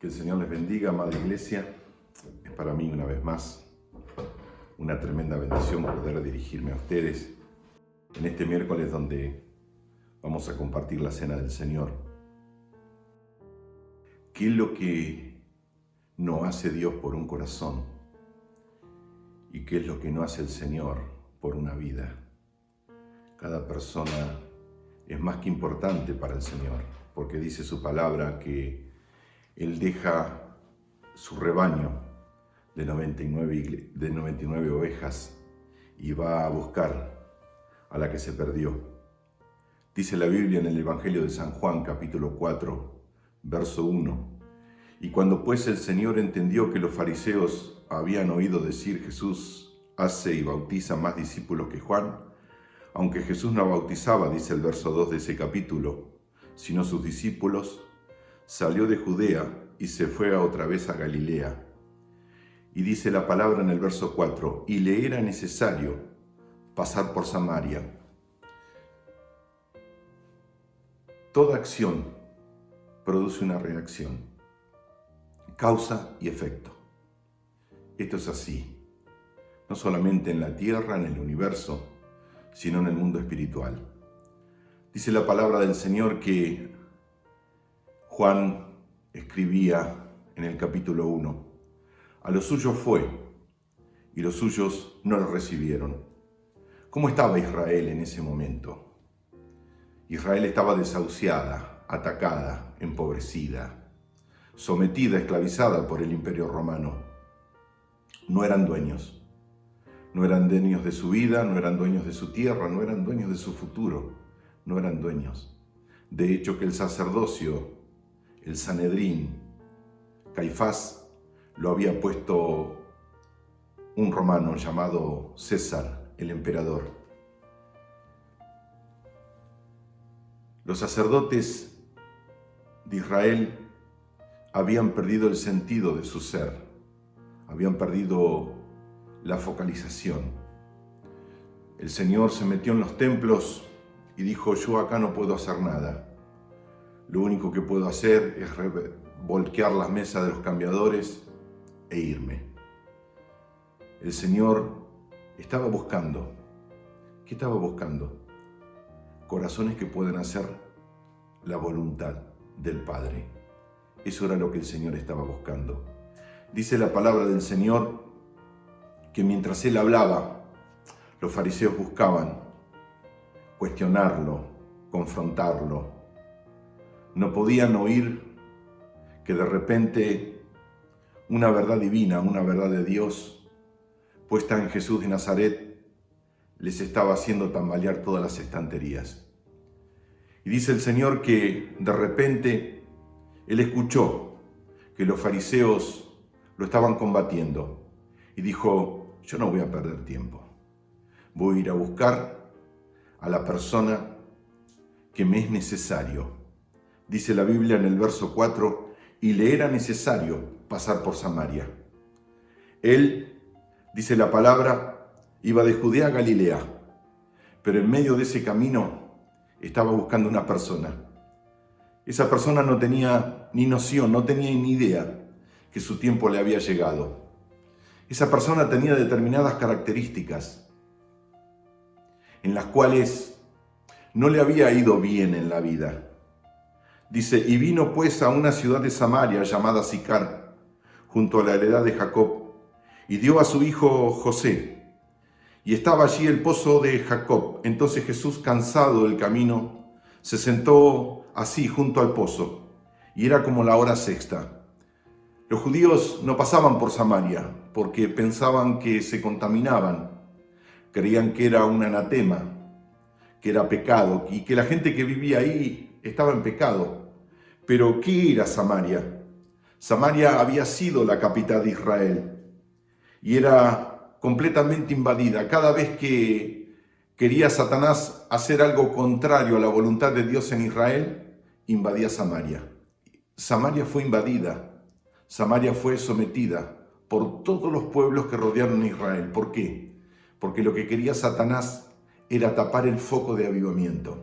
Que el Señor les bendiga, amada iglesia. Es para mí una vez más una tremenda bendición poder dirigirme a ustedes en este miércoles donde vamos a compartir la cena del Señor. ¿Qué es lo que no hace Dios por un corazón? ¿Y qué es lo que no hace el Señor por una vida? Cada persona es más que importante para el Señor, porque dice su palabra que Él deja su rebaño de 99 ovejas y va a buscar a la que se perdió. Dice la Biblia en el Evangelio de San Juan, capítulo 4, verso 1. Y cuando pues el Señor entendió que los fariseos habían oído decir: Jesús hace y bautiza más discípulos que Juan, aunque Jesús no bautizaba, dice el verso 2 de ese capítulo, sino sus discípulos, salió de Judea y se fue otra vez a Galilea. Y dice la palabra en el verso 4, y le era necesario pasar por Samaria. Toda acción produce una reacción, causa y efecto. Esto es así, no solamente en la tierra, en el universo, sino en el mundo espiritual. Dice la palabra del Señor que Juan escribía en el capítulo 1, a los suyos fue, y los suyos no lo recibieron. ¿Cómo estaba Israel en ese momento? Israel estaba desahuciada, atacada, empobrecida, sometida, esclavizada por el Imperio Romano. No eran dueños. No eran dueños de su vida, no eran dueños de su tierra, no eran dueños de su futuro, no eran dueños. De hecho, que el sacerdocio, el Sanedrín, Caifás, lo había puesto un romano llamado César, el emperador. Los sacerdotes de Israel habían perdido el sentido de su ser, habían perdido la focalización. El Señor se metió en los templos y dijo: yo acá no puedo hacer nada. Lo único que puedo hacer es voltear las mesas de los cambiadores e irme. El Señor estaba buscando. ¿Qué estaba buscando? Corazones que puedan hacer la voluntad del Padre. Eso era lo que el Señor estaba buscando. Dice la palabra del Señor que mientras Él hablaba, los fariseos buscaban cuestionarlo, confrontarlo. No podían oír que de repente una verdad divina, una verdad de Dios, puesta en Jesús de Nazaret, les estaba haciendo tambalear todas las estanterías. Y dice el Señor que de repente Él escuchó que los fariseos lo estaban combatiendo y dijo: yo no voy a perder tiempo. Voy a ir a buscar a la persona que me es necesario. Dice la Biblia en el verso 4, y le era necesario pasar por Samaria. Él, dice la palabra, iba de Judea a Galilea, pero en medio de ese camino estaba buscando una persona. Esa persona no tenía ni noción, no tenía ni idea que su tiempo le había llegado. Esa persona tenía determinadas características en las cuales no le había ido bien en la vida. Dice: y vino pues a una ciudad de Samaria llamada Sicar, junto a la heredad de Jacob, y dio a su hijo José. Y estaba allí el pozo de Jacob. Entonces Jesús, cansado del camino, se sentó así junto al pozo, y era como la hora sexta. Los judíos no pasaban por Samaria, porque pensaban que se contaminaban. Creían que era un anatema, que era pecado, y que la gente que vivía ahí estaba en pecado. Pero ¿qué era Samaria? Samaria había sido la capital de Israel y era completamente invadida. Cada vez que quería Satanás hacer algo contrario a la voluntad de Dios en Israel, invadía Samaria. Samaria fue invadida, Samaria fue sometida por todos los pueblos que rodearon a Israel. ¿Por qué? Porque lo que quería Satanás era tapar el foco de avivamiento.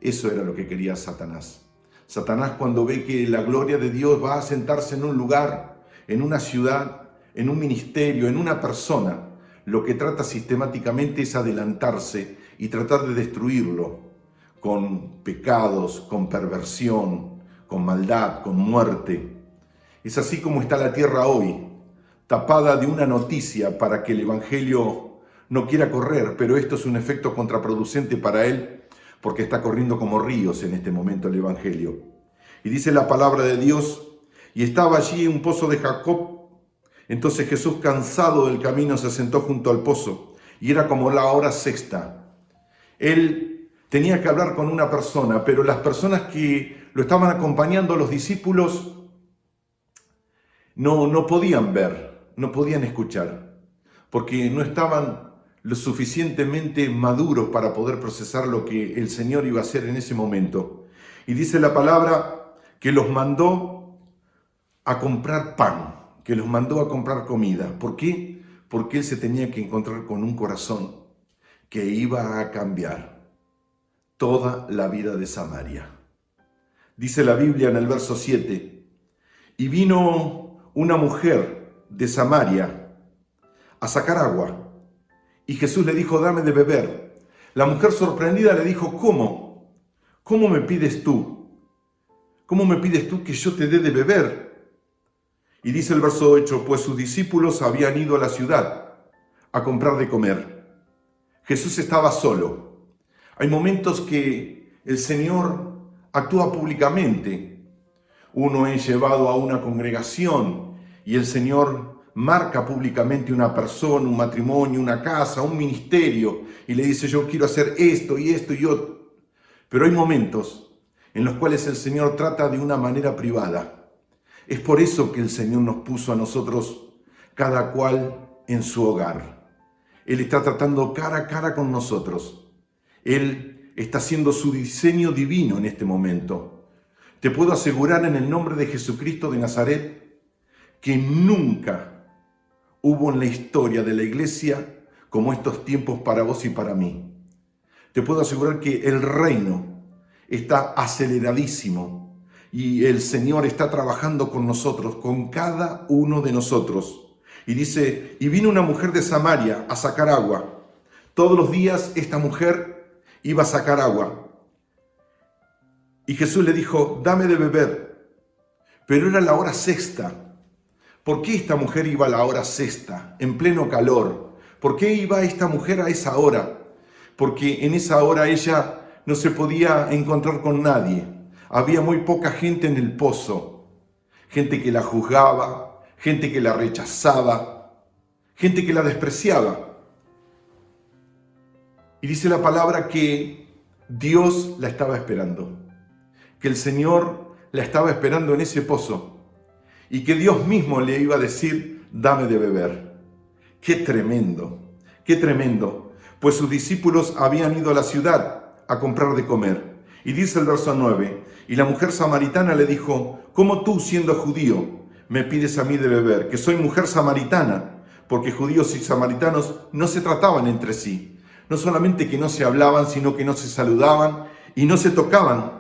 Eso era lo que quería Satanás. Satanás, cuando ve que la gloria de Dios va a sentarse en un lugar, en una ciudad, en un ministerio, en una persona, lo que trata sistemáticamente es adelantarse y tratar de destruirlo con pecados, con perversión, con maldad, con muerte. Es así como está la tierra hoy, tapada de una noticia para que el Evangelio no quiera correr, pero esto es un efecto contraproducente para él, porque está corriendo como ríos en este momento el Evangelio. Y dice la palabra de Dios, y estaba allí un pozo de Jacob. Entonces Jesús, cansado del camino, se sentó junto al pozo, y era como la hora sexta. Él tenía que hablar con una persona, pero las personas que lo estaban acompañando, los discípulos, no podían ver, no podían escuchar, porque no estaban lo suficientemente maduros para poder procesar lo que el Señor iba a hacer en ese momento. Y dice la palabra que los mandó a comprar pan, que los mandó a comprar comida. ¿Por qué? Porque Él se tenía que encontrar con un corazón que iba a cambiar toda la vida de Samaria. Dice la Biblia en el verso 7, y vino una mujer de Samaria a sacar agua. Y Jesús le dijo, dame de beber. La mujer, sorprendida, le dijo, ¿cómo? ¿Cómo me pides tú? ¿Cómo me pides tú que yo te dé de beber? Y dice el verso 8, pues sus discípulos habían ido a la ciudad a comprar de comer. Jesús estaba solo. Hay momentos que el Señor actúa públicamente. Uno es llevado a una congregación y el Señor marca públicamente una persona, un matrimonio, una casa, un ministerio, y le dice, yo quiero hacer esto y esto y otro. Pero hay momentos en los cuales el Señor trata de una manera privada. Es por eso que el Señor nos puso a nosotros, cada cual en su hogar. Él está tratando cara a cara con nosotros. Él está haciendo su diseño divino en este momento. Te puedo asegurar en el nombre de Jesucristo de Nazaret que nunca hubo en la historia de la iglesia como estos tiempos para vos y para mí. Te puedo asegurar que el reino está aceleradísimo y el Señor está trabajando con nosotros, con cada uno de nosotros. Y dice, y vino una mujer de Samaria a sacar agua. Todos los días esta mujer iba a sacar agua. Y Jesús le dijo, dame de beber. Pero era la hora sexta. ¿Por qué esta mujer iba a la hora sexta, en pleno calor? ¿Por qué iba esta mujer a esa hora? Porque en esa hora ella no se podía encontrar con nadie. Había muy poca gente en el pozo. Gente que la juzgaba, gente que la rechazaba, gente que la despreciaba. Y dice la palabra que Dios la estaba esperando, que el Señor la estaba esperando en ese pozo. Y que Dios mismo le iba a decir, dame de beber. ¡Qué tremendo! ¡Qué tremendo! Pues sus discípulos habían ido a la ciudad a comprar de comer. Y dice el verso 9, y la mujer samaritana le dijo, ¿cómo tú, siendo judío, me pides a mí de beber? Que soy mujer samaritana, porque judíos y samaritanos no se trataban entre sí. No solamente que no se hablaban, sino que no se saludaban y no se tocaban.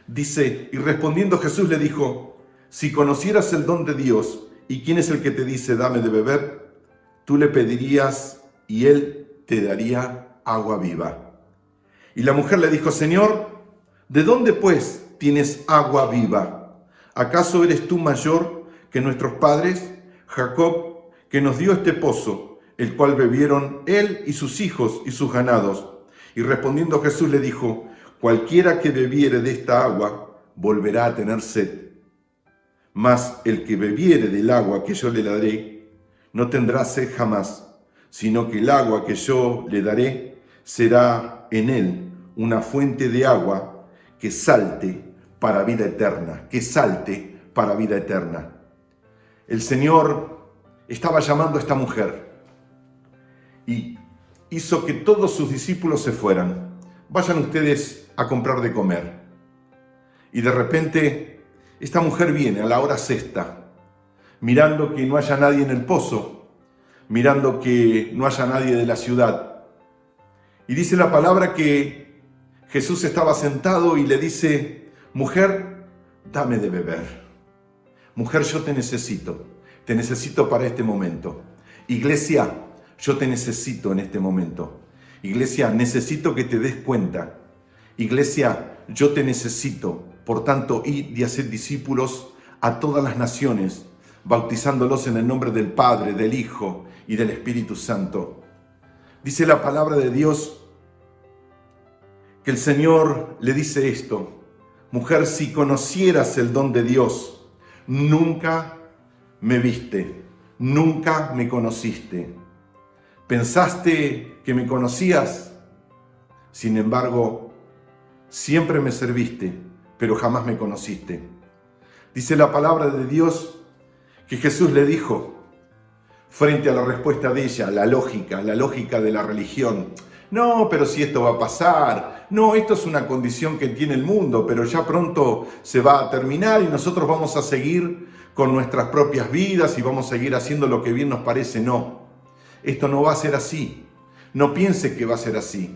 Dice, y respondiendo Jesús le dijo, si conocieras el don de Dios y quién es el que te dice dame de beber, tú le pedirías y él te daría agua viva. Y la mujer le dijo, Señor, ¿de dónde pues tienes agua viva? ¿Acaso eres tú mayor que nuestros padres, Jacob, que nos dio este pozo, el cual bebieron él y sus hijos y sus ganados? Y respondiendo Jesús le dijo, cualquiera que bebiere de esta agua volverá a tener sed. Mas el que bebiere del agua que yo le daré, no tendrá sed jamás, sino que el agua que yo le daré será en él una fuente de agua que salte para vida eterna, que salte para vida eterna. El Señor estaba llamando a esta mujer y hizo que todos sus discípulos se fueran. Vayan ustedes a comprar de comer. Y de repente esta mujer viene a la hora sexta, mirando que no haya nadie en el pozo, mirando que no haya nadie de la ciudad. Y dice la palabra que Jesús estaba sentado y le dice, mujer, dame de beber. Mujer, yo te necesito para este momento. Iglesia, yo te necesito en este momento. Iglesia, necesito que te des cuenta. Iglesia, yo te necesito. Por tanto, id y haced discípulos a todas las naciones, bautizándolos en el nombre del Padre, del Hijo y del Espíritu Santo. Dice la palabra de Dios que el Señor le dice esto: mujer, si conocieras el don de Dios, nunca me viste, nunca me conociste. Pensaste que me conocías, sin embargo, siempre me serviste, pero jamás me conociste. Dice la palabra de Dios que Jesús le dijo, frente a la respuesta de ella, la lógica de la religión: no, pero si esto va a pasar, no, esto es una condición que tiene el mundo, pero ya pronto se va a terminar y nosotros vamos a seguir con nuestras propias vidas y vamos a seguir haciendo lo que bien nos parece. No, esto no va a ser así. No pienses que va a ser así.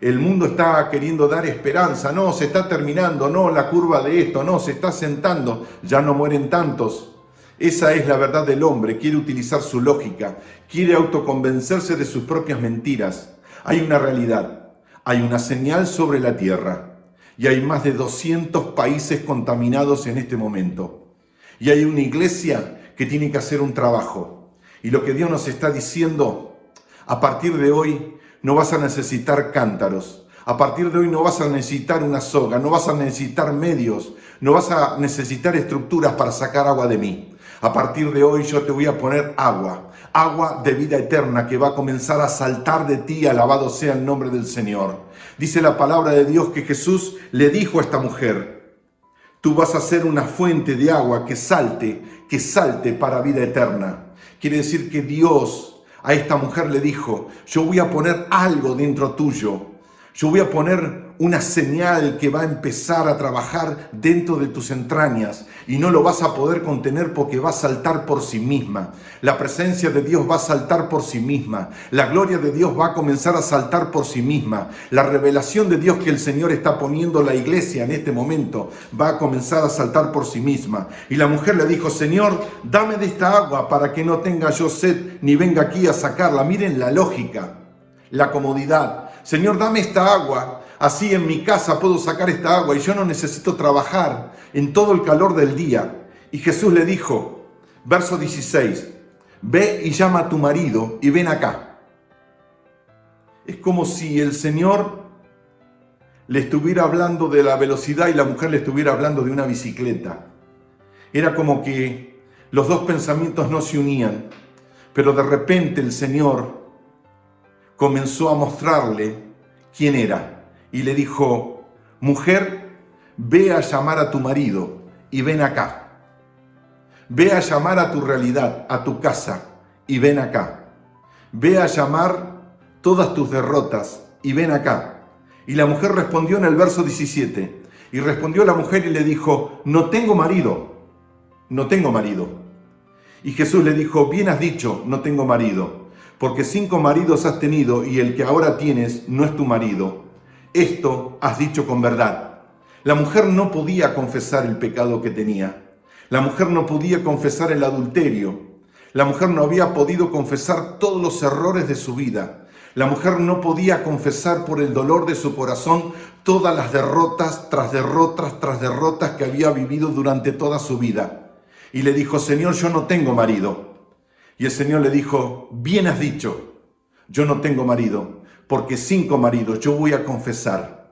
El mundo está queriendo dar esperanza. No, se está terminando. No, la curva de esto. No, se está sentando. Ya no mueren tantos. Esa es la verdad del hombre. Quiere utilizar su lógica. Quiere autoconvencerse de sus propias mentiras. Hay una realidad. Hay una señal sobre la tierra. Y hay más de 200 países contaminados en este momento. Y hay una iglesia que tiene que hacer un trabajo. Y lo que Dios nos está diciendo: a partir de hoy no vas a necesitar cántaros. A partir de hoy no vas a necesitar una soga, no vas a necesitar medios, no vas a necesitar estructuras para sacar agua de mí. A partir de hoy yo te voy a poner agua de vida eterna que va a comenzar a saltar de ti, alabado sea el nombre del Señor. Dice la palabra de Dios que Jesús le dijo a esta mujer: tú vas a ser una fuente de agua que salte para vida eterna. Quiere decir que Dios a esta mujer le dijo: yo voy a poner algo dentro tuyo. Yo voy a poner una señal que va a empezar a trabajar dentro de tus entrañas y no lo vas a poder contener porque va a saltar por sí misma. La presencia de Dios va a saltar por sí misma. La gloria de Dios va a comenzar a saltar por sí misma. La revelación de Dios que el Señor está poniendo a la iglesia en este momento va a comenzar a saltar por sí misma. Y la mujer le dijo: Señor, dame de esta agua para que no tenga yo sed ni venga aquí a sacarla. Miren la lógica, la comodidad. Señor, dame esta agua, así en mi casa puedo sacar esta agua y yo no necesito trabajar en todo el calor del día. Y Jesús le dijo, verso 16, ve y llama a tu marido y ven acá. Es como si el Señor le estuviera hablando de la velocidad y la mujer le estuviera hablando de una bicicleta. Era como que los dos pensamientos no se unían, pero de repente el Señor comenzó a mostrarle quién era y le dijo: mujer, ve a llamar a tu marido y ven acá. Ve a llamar a tu realidad, a tu casa y ven acá. Ve a llamar todas tus derrotas y ven acá. Y la mujer respondió en el verso 17, y respondió la mujer y le dijo: no tengo marido, no tengo marido. Y Jesús le dijo: bien has dicho, no tengo marido, porque 5 maridos has tenido y el que ahora tienes no es tu marido. Esto has dicho con verdad. La mujer no podía confesar el pecado que tenía. La mujer no podía confesar el adulterio. La mujer no había podido confesar todos los errores de su vida. La mujer no podía confesar por el dolor de su corazón todas las derrotas tras derrotas que había vivido durante toda su vida. Y le dijo: Señor, yo no tengo marido. Y el Señor le dijo: bien has dicho, yo no tengo marido, porque 5 maridos yo voy a confesar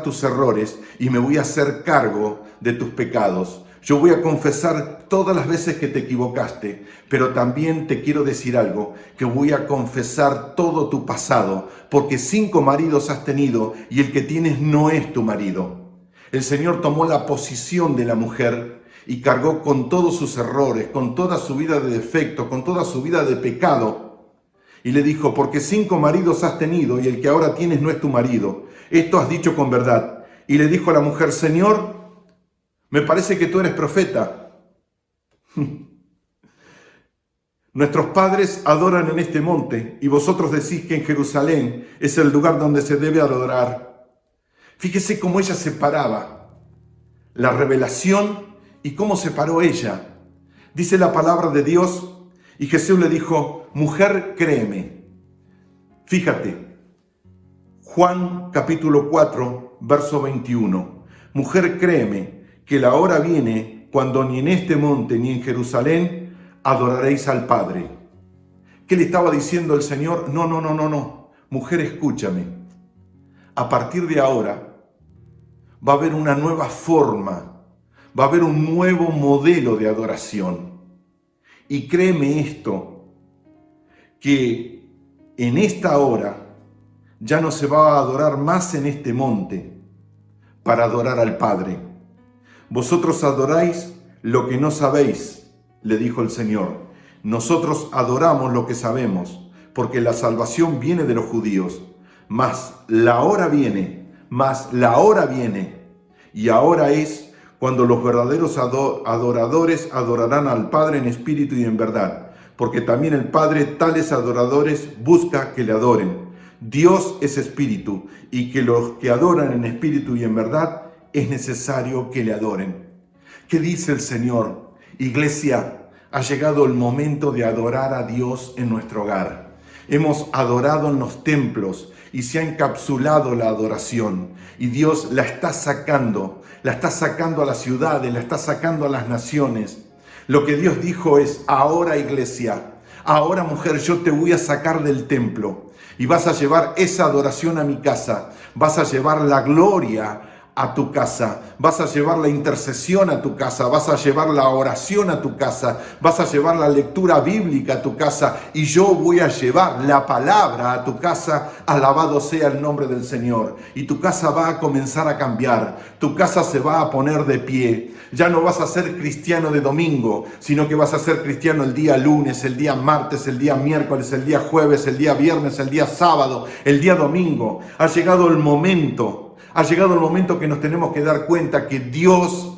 tus errores y me voy a hacer cargo de tus pecados. Yo voy a confesar todas las veces que te equivocaste, pero también te quiero decir algo, que voy a confesar todo tu pasado, porque 5 maridos has tenido y el que tienes no es tu marido. El Señor tomó la posición de la mujer y cargó con todos sus errores, con toda su vida de defecto, con toda su vida de pecado. Y le dijo: porque 5 maridos has tenido y el que ahora tienes no es tu marido. Esto has dicho con verdad. Y le dijo a la mujer: Señor, me parece que tú eres profeta. Nuestros padres adoran en este monte y vosotros decís que en Jerusalén es el lugar donde se debe adorar. Fíjese cómo ella separaba la revelación y cómo se paró ella. Dice la palabra de Dios y Jesús le dijo, mujer, créeme. Fíjate, Juan capítulo 4, verso 21. Mujer, créeme que la hora viene cuando ni en este monte ni en Jerusalén adoraréis al Padre. ¿Qué le estaba diciendo el Señor? No. Mujer, escúchame. A partir de ahora va a haber una nueva forma, va a haber un nuevo modelo de adoración. Y créeme esto, que en esta hora ya no se va a adorar más en este monte para adorar al Padre. Vosotros adoráis lo que no sabéis, le dijo el Señor. Nosotros adoramos lo que sabemos, porque la salvación viene de los judíos. Mas la hora viene, y ahora es cuando los verdaderos adoradores adorarán al Padre en espíritu y en verdad, porque también el Padre tales adoradores busca que le adoren. Dios es espíritu, y que los que adoran en espíritu y en verdad es necesario que le adoren. ¿Qué dice el Señor? Iglesia, ha llegado el momento de adorar a Dios en nuestro hogar. Hemos adorado en los templos y se ha encapsulado la adoración, y Dios la está sacando a las ciudades, la está sacando a las naciones. Lo que Dios dijo es, ahora iglesia, ahora mujer, yo te voy a sacar del templo y vas a llevar esa adoración a mi casa, vas a llevar la gloria a tu casa, vas a llevar la intercesión a tu casa, vas a llevar la oración a tu casa, vas a llevar la lectura bíblica a tu casa, y yo voy a llevar la palabra a tu casa. Alabado sea el nombre del Señor. Y tu casa va a comenzar a cambiar, tu casa se va a poner de pie. Ya no vas a ser cristiano de domingo, sino que vas a ser cristiano el día lunes, el día martes, el día miércoles, el día jueves, el día viernes, el día sábado, el día domingo. Ha llegado el momento que nos tenemos que dar cuenta que Dios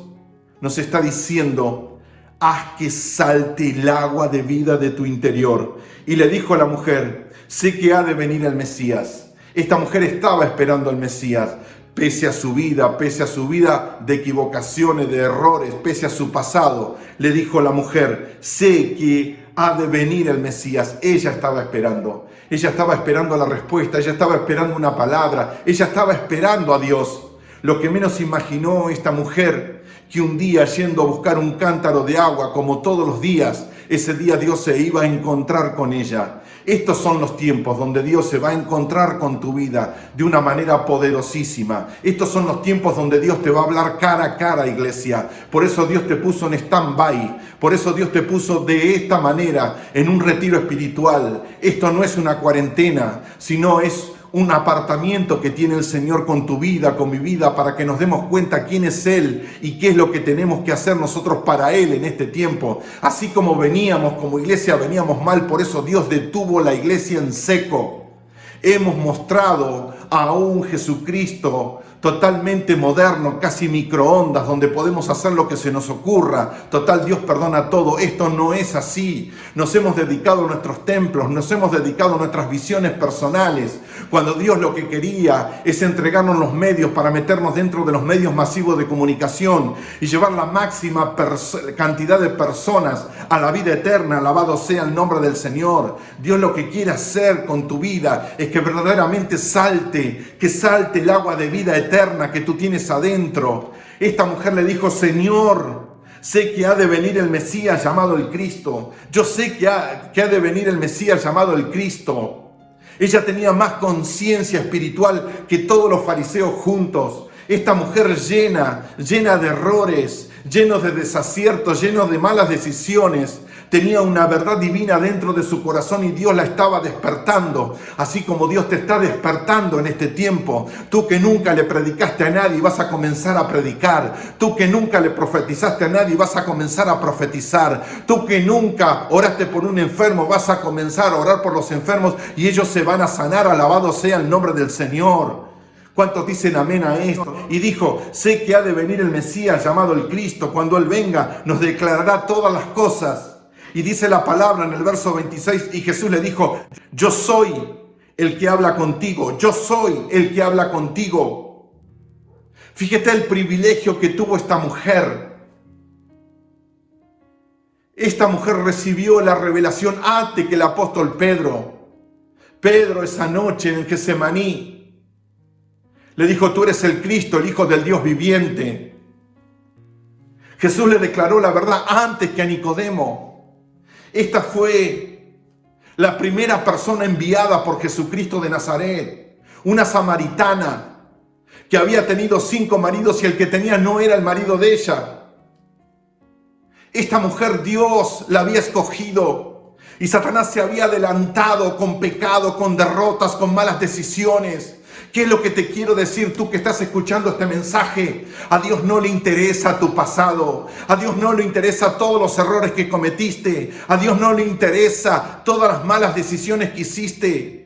nos está diciendo, haz que salte el agua de vida de tu interior. Y le dijo a la mujer, sé que ha de venir el Mesías. Esta mujer estaba esperando al Mesías, pese a su vida de equivocaciones, de errores, pese a su pasado. Le dijo la mujer, sé que ha de venir el Mesías. Ella estaba esperando la respuesta, ella estaba esperando una palabra, ella estaba esperando a Dios. Lo que menos imaginó esta mujer, que un día yendo a buscar un cántaro de agua, como todos los días, ese día Dios se iba a encontrar con ella. Estos son los tiempos donde Dios se va a encontrar con tu vida de una manera poderosísima. Estos son los tiempos donde Dios te va a hablar cara a cara, iglesia. Por eso Dios te puso en stand-by. Por eso Dios te puso de esta manera en un retiro espiritual. Esto no es una cuarentena, sino es un apartamiento que tiene el Señor con tu vida, con mi vida, para que nos demos cuenta quién es Él y qué es lo que tenemos que hacer nosotros para Él en este tiempo. Así como veníamos, como iglesia veníamos mal, por eso Dios detuvo la iglesia en seco. Hemos mostrado a un Jesucristo totalmente moderno, casi microondas, donde podemos hacer lo que se nos ocurra. Total, Dios perdona todo. Esto no es así. Nos hemos dedicado a nuestros templos, nos hemos dedicado a nuestras visiones personales, cuando Dios lo que quería es entregarnos los medios para meternos dentro de los medios masivos de comunicación y llevar la máxima cantidad de personas a la vida eterna. Alabado sea el nombre del Señor. Dios lo que quiere hacer con tu vida es que verdaderamente salte el agua de vida eterna que tú tienes adentro. Esta mujer le dijo, Señor, sé que ha de venir el Mesías llamado el Cristo. Yo sé que ha de venir el Mesías llamado el Cristo. Ella tenía más conciencia espiritual que todos los fariseos juntos. Esta mujer llena de errores, llenos de desaciertos, llenos de malas decisiones, tenía una verdad divina dentro de su corazón y Dios la estaba despertando, así como Dios te está despertando en este tiempo. Tú que nunca le predicaste a nadie vas a comenzar a predicar. Tú que nunca le profetizaste a nadie vas a comenzar a profetizar. Tú que nunca oraste por un enfermo vas a comenzar a orar por los enfermos y ellos se van a sanar. Alabado sea el nombre del Señor. ¿Cuántos dicen amén a esto? Y dijo, sé que ha de venir el Mesías llamado el Cristo. Cuando Él venga nos declarará todas las cosas. Y dice la palabra en el verso 26, y Jesús le dijo, yo soy el que habla contigo, yo soy el que habla contigo. Fíjate el privilegio que tuvo esta mujer. Esta mujer recibió la revelación antes que el apóstol Pedro. Pedro esa noche en el Getsemaní le dijo: tú eres el Cristo, el Hijo del Dios viviente. Jesús le declaró la verdad antes que a Nicodemo. Esta fue la primera persona enviada por Jesucristo de Nazaret, una samaritana que había tenido 5 maridos y el que tenía no era el marido de ella. Esta mujer Dios la había escogido y Satanás se había adelantado con pecado, con derrotas, con malas decisiones. ¿Qué es lo que te quiero decir tú que estás escuchando este mensaje? A Dios no le interesa tu pasado. A Dios no le interesa todos los errores que cometiste. A Dios no le interesa todas las malas decisiones que hiciste.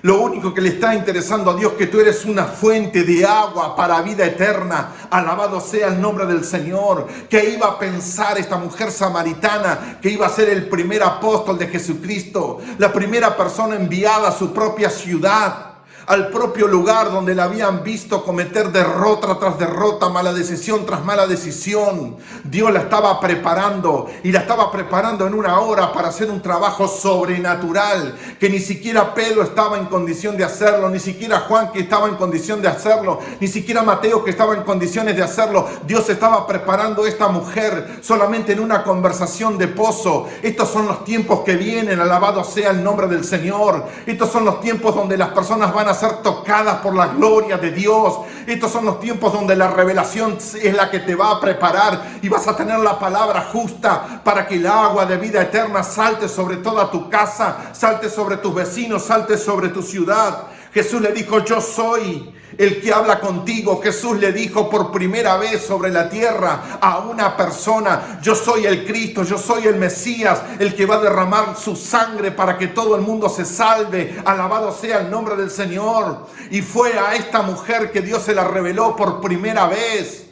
Lo único que le está interesando a Dios es que tú eres una fuente de agua para vida eterna. Alabado sea el nombre del Señor. ¿Qué iba a pensar esta mujer samaritana que iba a ser el primer apóstol de Jesucristo? La primera persona enviada a su propia ciudad, al propio lugar donde la habían visto cometer derrota tras derrota, mala decisión tras mala decisión. Dios la estaba preparando y la estaba preparando en una hora para hacer un trabajo sobrenatural que ni siquiera Pedro estaba en condición de hacerlo, ni siquiera Juan que estaba en condición de hacerlo, ni siquiera Mateo que estaba en condiciones de hacerlo. Dios estaba preparando a esta mujer solamente en una conversación de pozo. Estos son los tiempos que vienen, alabado sea el nombre del Señor. Estos son los tiempos donde las personas van a ser tocadas por la gloria de Dios. Estos son los tiempos donde la revelación es la que te va a preparar y vas a tener la palabra justa para que el agua de vida eterna salte sobre toda tu casa, salte sobre tus vecinos, salte sobre tu ciudad. Jesús le dijo: yo soy el que habla contigo. Jesús le dijo por primera vez sobre la tierra a una persona: yo soy el Cristo, yo soy el Mesías, el que va a derramar su sangre para que todo el mundo se salve. Alabado sea el nombre del Señor. Y fue a esta mujer que Dios se la reveló por primera vez.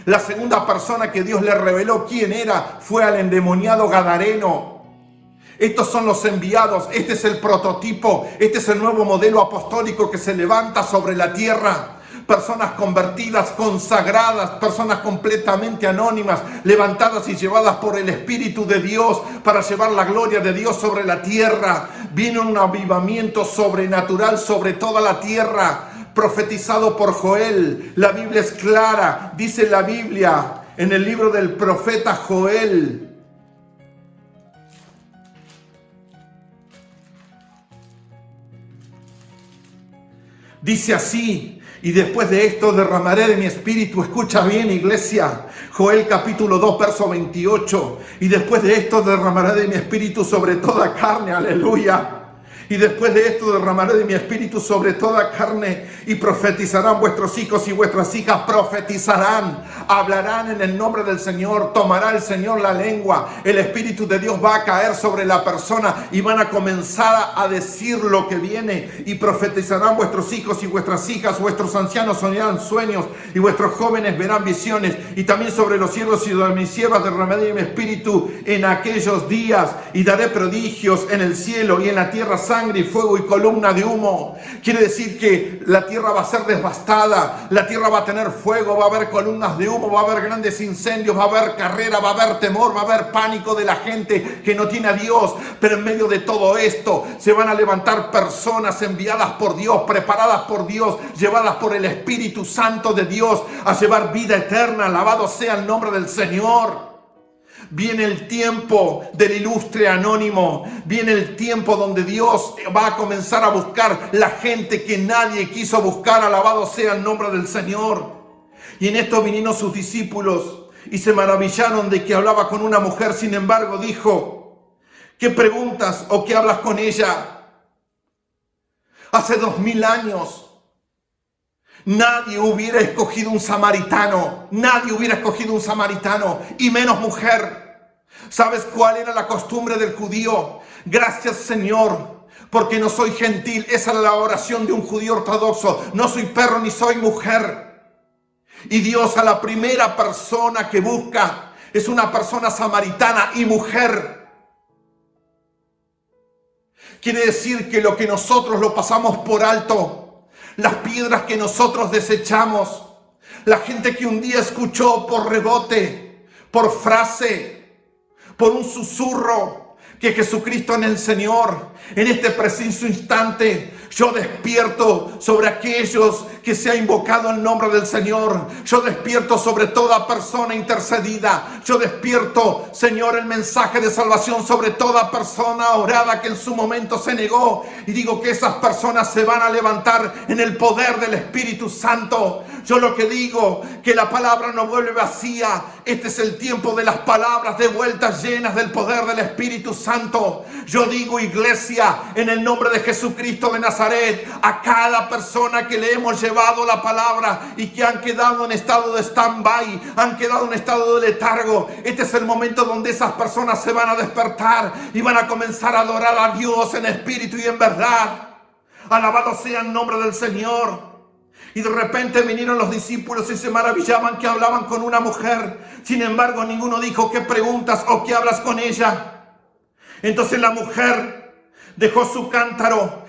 La segunda persona que Dios le reveló quién era fue al endemoniado gadareno. Estos son los enviados, este es el prototipo, este es el nuevo modelo apostólico que se levanta sobre la tierra. Personas convertidas, consagradas, personas completamente anónimas, levantadas y llevadas por el Espíritu de Dios para llevar la gloria de Dios sobre la tierra. Viene un avivamiento sobrenatural sobre toda la tierra, profetizado por Joel. La Biblia es clara, dice la Biblia en el libro del profeta Joel. Dice así: y después de esto derramaré de mi espíritu. Escucha bien, iglesia. Joel capítulo 2, verso 28. Y después de esto derramaré de mi espíritu sobre toda carne. Aleluya. Y después de esto derramaré de mi espíritu sobre toda carne, y profetizarán vuestros hijos y vuestras hijas, profetizarán, hablarán en el nombre del Señor, tomará el Señor la lengua, el Espíritu de Dios va a caer sobre la persona y van a comenzar a decir lo que viene, y profetizarán vuestros hijos y vuestras hijas, vuestros ancianos soñarán sueños y vuestros jóvenes verán visiones, y también sobre los siervos y sobre mis siervas derramaré de mi espíritu en aquellos días, y daré prodigios en el cielo y en la tierra, sangre y fuego y columna de humo. Quiere decir que la tierra va a ser devastada, la tierra va a tener fuego, va a haber columnas de humo, va a haber grandes incendios, va a haber carrera, va a haber temor, va a haber pánico de la gente que no tiene a Dios. Pero en medio de todo esto se van a levantar personas enviadas por Dios, preparadas por Dios, llevadas por el Espíritu Santo de Dios a llevar vida eterna. Alabado sea el nombre del Señor. Viene el tiempo del ilustre anónimo. Viene el tiempo donde Dios va a comenzar a buscar la gente que nadie quiso buscar. Alabado sea el nombre del Señor. Y en esto vinieron sus discípulos y se maravillaron de que hablaba con una mujer. Sin embargo, dijo: ¿qué preguntas o qué hablas con ella? Hace 2000 años nadie hubiera escogido un samaritano. Nadie hubiera escogido un samaritano, y menos mujer. ¿Sabes cuál era la costumbre del judío? Gracias, Señor, porque no soy gentil. Esa era la oración de un judío ortodoxo. No soy perro ni soy mujer. Y Dios a la primera persona que busca es una persona samaritana y mujer. Quiere decir que lo que nosotros lo pasamos por alto, las piedras que nosotros desechamos, La gente que un día escuchó por rebote, por frase, por un susurro, que Jesucristo es el Señor. En este preciso instante, yo despierto sobre aquellos que se ha invocado el nombre del Señor. Yo despierto sobre toda persona intercedida. Yo despierto, Señor, el mensaje de salvación sobre toda persona orada que en su momento se negó. Y digo que esas personas se van a levantar en el poder del Espíritu Santo. Yo lo que digo, que la palabra no vuelve vacía. Este es el tiempo de las palabras de vueltas llenas del poder del Espíritu Santo. Yo digo, iglesia, en el nombre de Jesucristo de Nazaret, a cada persona que le hemos llevado la palabra y que han quedado en estado de stand-by, han quedado en estado de letargo, este es el momento donde esas personas se van a despertar y van a comenzar a adorar a Dios en espíritu y en verdad. Alabado sea el nombre del Señor. Y de repente vinieron los discípulos y se maravillaban que hablaban con una mujer. Sin embargo, ninguno dijo: ¿qué preguntas o qué hablas con ella? Entonces la mujer dejó su cántaro.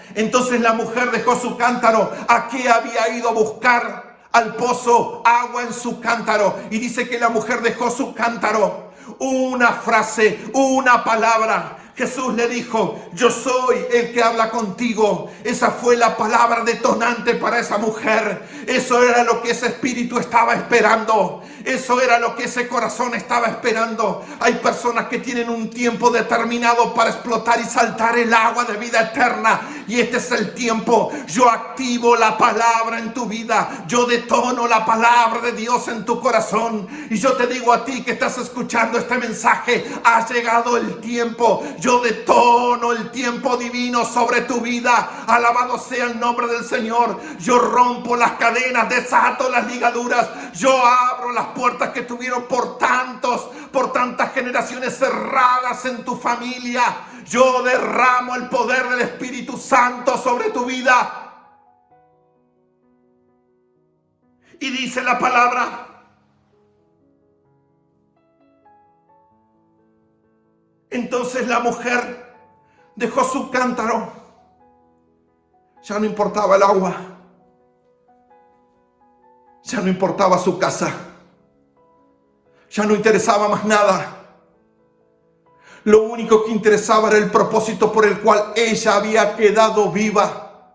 ¿A qué había ido a buscar al pozo agua en su cántaro? Y dice que la mujer dejó su cántaro. Una frase, una palabra. Jesús le dijo: yo soy el que habla contigo. Esa fue la palabra detonante para esa mujer. Eso era lo que ese espíritu estaba esperando. Eso era lo que ese corazón estaba esperando. Hay personas que tienen un tiempo determinado para explotar y saltar el agua de vida eterna. Y este es el tiempo. Yo activo la palabra en tu vida. Yo detono la palabra de Dios en tu corazón. Y yo te digo a ti que estás escuchando este mensaje: ha llegado el tiempo. Yo detono el tiempo divino sobre tu vida. Alabado sea el nombre del Señor. Yo rompo las cadenas, desato las ligaduras. Yo abro las puertas que tuvieron por tantas generaciones cerradas en tu familia. Yo derramo el poder del Espíritu Santo sobre tu vida. Y dice la palabra: entonces la mujer dejó su cántaro. Ya no importaba el agua. Ya no importaba su casa. Ya no interesaba más nada. Lo único que interesaba era el propósito por el cual ella había quedado viva.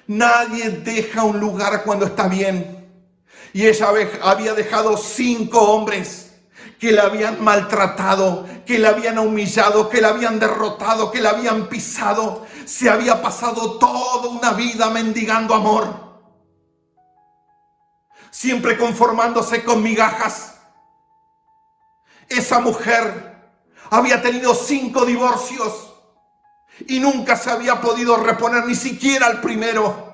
Nadie deja un lugar cuando está bien. Y ella había dejado 5 hombres que la habían maltratado, que la habían humillado, que la habían derrotado, que la habían pisado. Se había pasado toda una vida mendigando amor, siempre conformándose con migajas. Esa mujer había tenido 5 divorcios y nunca se había podido reponer, ni siquiera al primero.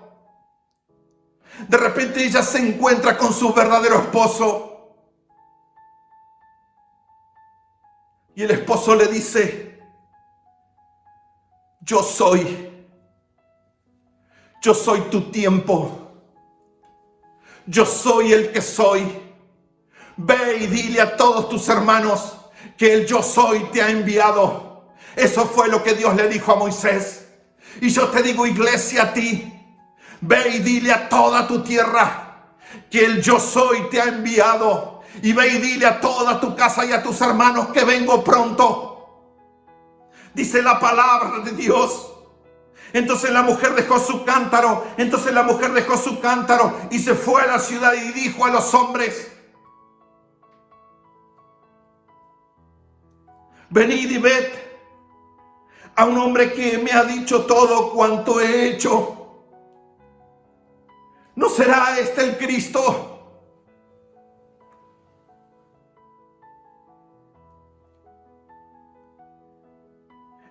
De repente ella se encuentra con su verdadero esposo. Y el esposo le dice: yo soy tu tiempo. Yo soy el que soy. Ve y dile a todos tus hermanos que el yo soy te ha enviado. Eso fue lo que Dios le dijo a Moisés. Y yo te digo, iglesia, a ti: ve y dile a toda tu tierra que el yo soy te ha enviado. Y ve y dile a toda tu casa y a tus hermanos que vengo pronto. Dice la palabra de Dios. Entonces la mujer dejó su cántaro. Y se fue a la ciudad y dijo a los hombres: venid y ved a un hombre que me ha dicho todo cuanto he hecho. ¿No será este el Cristo?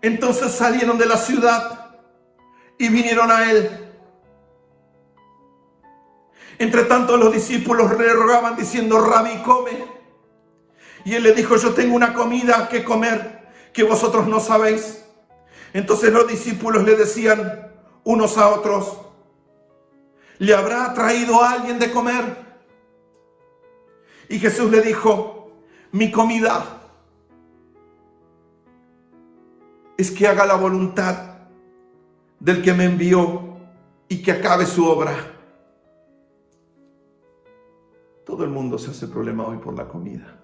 Entonces salieron de la ciudad y vinieron a él. Entre tanto los discípulos le rogaban diciendo: Rabí, come. Y él le dijo: yo tengo una comida que comer que vosotros no sabéis. Entonces los discípulos le decían unos a otros: ¿le habrá traído a alguien de comer? Y Jesús le dijo: mi comida es que haga la voluntad del que me envió y que acabe su obra. Todo el mundo se hace problema hoy por la comida.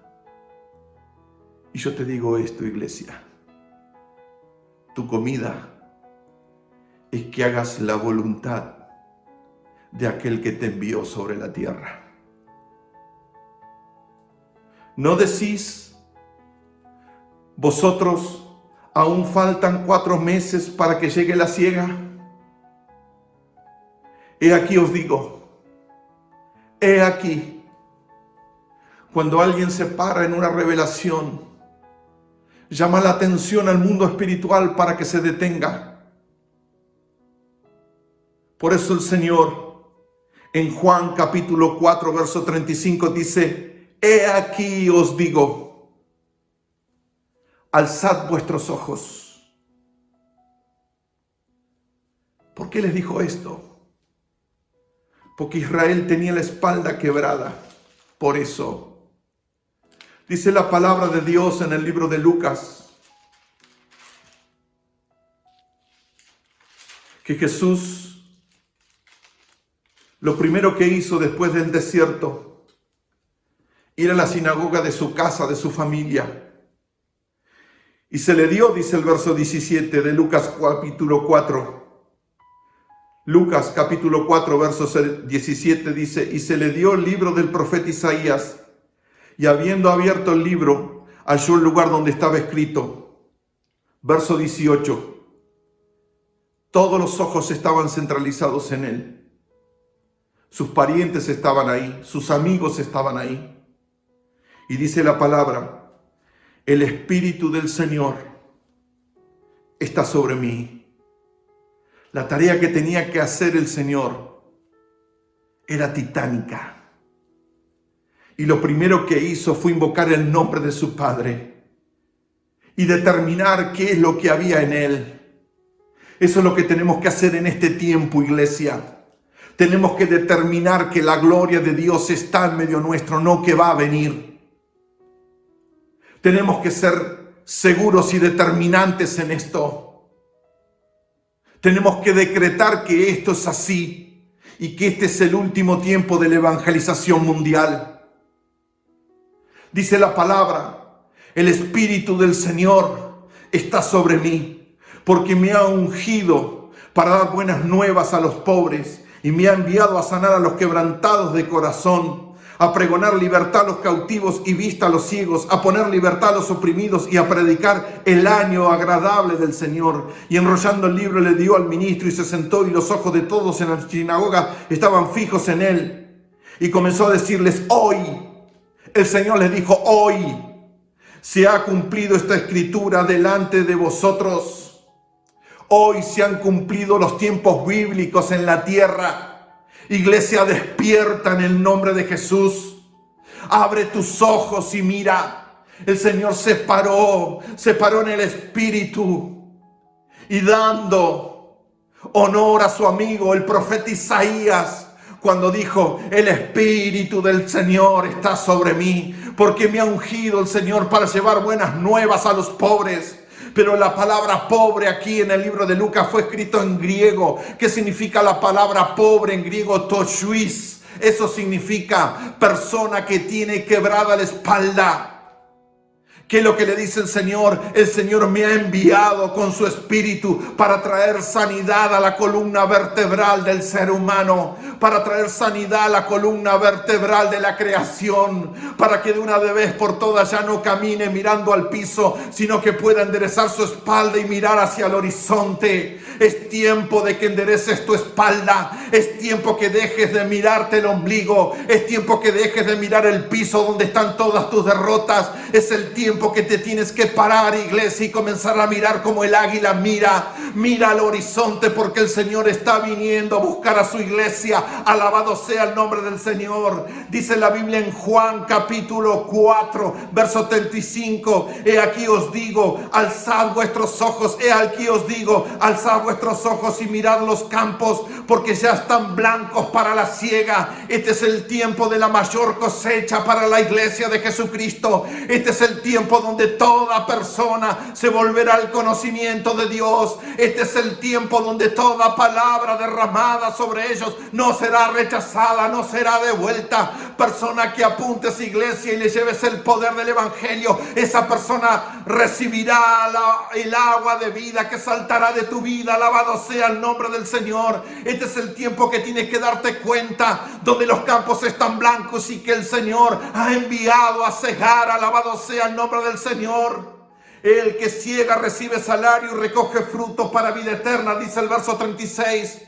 Y yo te digo esto, iglesia. Tu comida es que hagas la voluntad de aquel que te envió sobre la tierra. ¿No decís, vosotros aún faltan 4 meses para que llegue la siega? He aquí os digo, he aquí, cuando alguien se para en una revelación, llama la atención al mundo espiritual para que se detenga. Por eso el Señor en Juan capítulo 4, verso 35 dice, he aquí os digo, alzad vuestros ojos. ¿Por qué les dijo esto? Porque Israel tenía la espalda quebrada. Por eso dice la palabra de Dios en el libro de Lucas que Jesús lo primero que hizo después del desierto, ir a la sinagoga de su casa, de su familia. Y se le dio, dice el verso 17 de Lucas capítulo 4. Lucas capítulo 4, verso 17 dice, y se le dio el libro del profeta Isaías, y habiendo abierto el libro, halló el lugar donde estaba escrito. Verso 18, todos los ojos estaban centralizados en él. Sus parientes estaban ahí, sus amigos estaban ahí. Y dice la palabra, el Espíritu del Señor está sobre mí. La tarea que tenía que hacer el Señor era titánica. Y lo primero que hizo fue invocar el nombre de su Padre y determinar qué es lo que había en él. Eso es lo que tenemos que hacer en este tiempo, iglesia. Tenemos que determinar que la gloria de Dios está en medio nuestro, no que va a venir. Tenemos que ser seguros y determinantes en esto. Tenemos que decretar que esto es así y que este es el último tiempo de la evangelización mundial. Dice la palabra, el Espíritu del Señor está sobre mí, porque me ha ungido para dar buenas nuevas a los pobres y me ha enviado a sanar a los quebrantados de corazón, a pregonar libertad a los cautivos y vista a los ciegos, a poner libertad a los oprimidos y a predicar el año agradable del Señor. Y enrollando el libro le dio al ministro y se sentó, y los ojos de todos en la sinagoga estaban fijos en él. Y comenzó a decirles, hoy, el Señor les dijo, hoy se ha cumplido esta escritura delante de vosotros. Hoy se han cumplido los tiempos bíblicos en la tierra. Iglesia, despierta en el nombre de Jesús. Abre tus ojos y mira. El Señor se paró en el Espíritu y dando honor a su amigo, el profeta Isaías, cuando dijo, el Espíritu del Señor está sobre mí, porque me ha ungido el Señor para llevar buenas nuevas a los pobres. Pero la palabra pobre aquí en el libro de Lucas fue escrito en griego. ¿Qué significa la palabra pobre en griego? Toshuis. Eso significa persona que tiene quebrada la espalda. ¿Qué es lo que le dice el Señor? El Señor me ha enviado con su Espíritu para traer sanidad a la columna vertebral del ser humano, para traer sanidad a la columna vertebral de la creación, para que de una vez por todas ya no camine mirando al piso, sino que pueda enderezar su espalda y mirar hacia el horizonte. Es tiempo de que endereces tu espalda, es tiempo que dejes de mirarte el ombligo, es tiempo que dejes de mirar el piso donde están todas tus derrotas. Es el tiempo que te tienes que parar, iglesia, y comenzar a mirar como el águila mira al horizonte, porque el Señor está viniendo a buscar a su iglesia. Alabado sea el nombre del Señor. Dice la Biblia en Juan capítulo 4, verso 35, he aquí os digo, alzad vuestros ojos, he aquí os digo, alzad vuestros ojos y mirad los campos, porque ya están blancos para la siega. Este es el tiempo de la mayor cosecha para la iglesia de Jesucristo. Este es el tiempo donde toda persona se volverá al conocimiento de Dios. Este es el tiempo donde toda palabra derramada sobre ellos no será rechazada, no será devuelta, persona que apunte a esa iglesia y le lleves el poder del evangelio, esa persona recibirá el agua de vida que saltará de tu vida. Alabado sea el nombre del Señor. Este es el tiempo que tienes que darte cuenta, donde los campos están blancos y que el Señor ha enviado a cegar. Alabado sea el nombre del Señor. El que ciega recibe salario y recoge fruto para vida eterna, dice el verso 36.